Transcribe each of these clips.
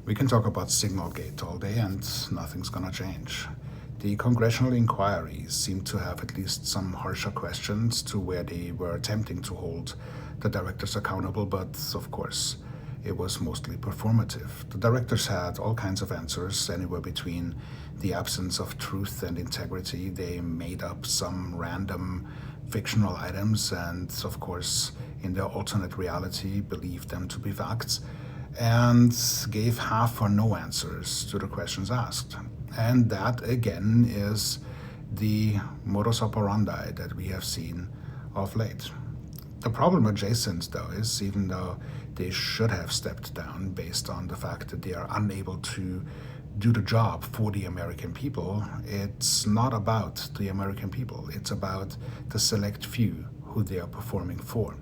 We can talk about Signalgate all day and nothing's gonna change. The congressional inquiries seem to have at least some harsher questions to where they were attempting to hold the directors accountable, but of course, it was mostly performative. The directors had all kinds of answers, anywhere between the absence of truth and integrity. They made up some random fictional items and, of course, in their alternate reality, believed them to be facts, and gave half or no answers to the questions asked. And that, again, is the modus operandi that we have seen of late. The problem adjacent, though, is even though they should have stepped down based on the fact that they are unable to do the job for the American people, it's not about the American people. It's about the select few who they are performing for.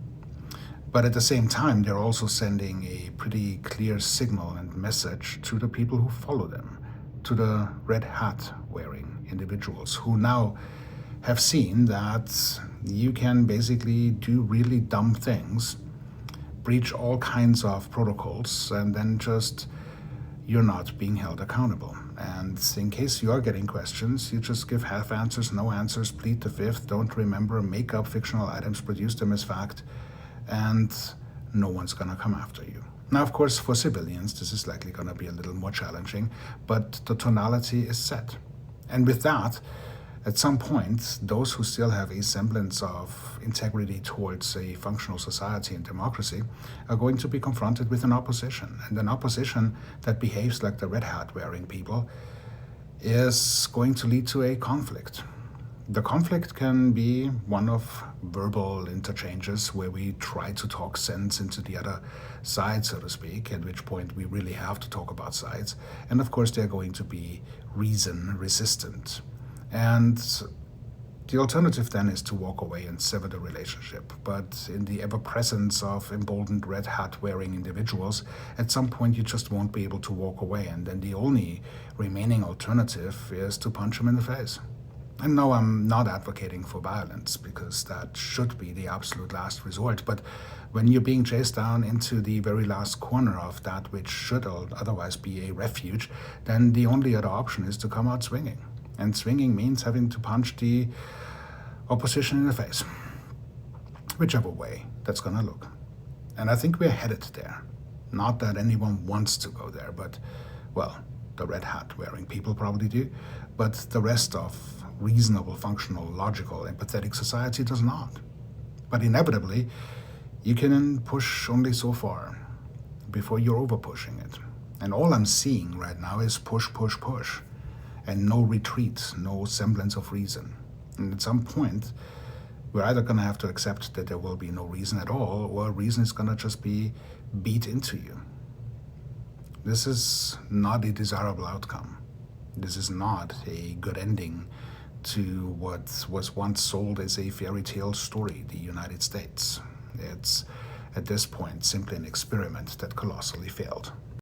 But at the same time, they're also sending a pretty clear signal and message to the people who follow them, to the red hat wearing individuals who now have seen that you can basically do really dumb things, breach all kinds of protocols, and then just you're not being held accountable. And in case you are getting questions, you just give half answers, no answers, plead the fifth, don't remember, make up fictional items, produce them as fact, and no one's gonna come after you. Now, of course, for civilians, this is likely gonna be a little more challenging, but the tonality is set. And with that, at some point, those who still have a semblance of integrity towards a functional society and democracy are going to be confronted with an opposition. And an opposition that behaves like the red hat wearing people is going to lead to a conflict. The conflict can be one of verbal interchanges where we try to talk sense into the other side, so to speak, at which point we really have to talk about sides. And of course, they're going to be reason resistant. And the alternative then is to walk away and sever the relationship. But in the ever-presence of emboldened red hat-wearing individuals, at some point you just won't be able to walk away. And then the only remaining alternative is to punch them in the face. And no, I'm not advocating for violence, because that should be the absolute last resort. But when you're being chased down into the very last corner of that which should otherwise be a refuge, then the only other option is to come out swinging. And swinging means having to punch the opposition in the face, whichever way that's gonna look. And I think we're headed there. Not that anyone wants to go there, but, well, the red hat wearing people probably do, but the rest of reasonable, functional, logical, empathetic society does not. But inevitably, you can push only so far before you're over pushing it. And all I'm seeing right now is push, push, push. And no retreat, no semblance of reason. And at some point, we're either going to have to accept that there will be no reason at all, or reason is going to just be beat into you. This is not a desirable outcome. This is not a good ending to what was once sold as a fairy tale story, the United States. It's, at this point, simply an experiment that colossally failed.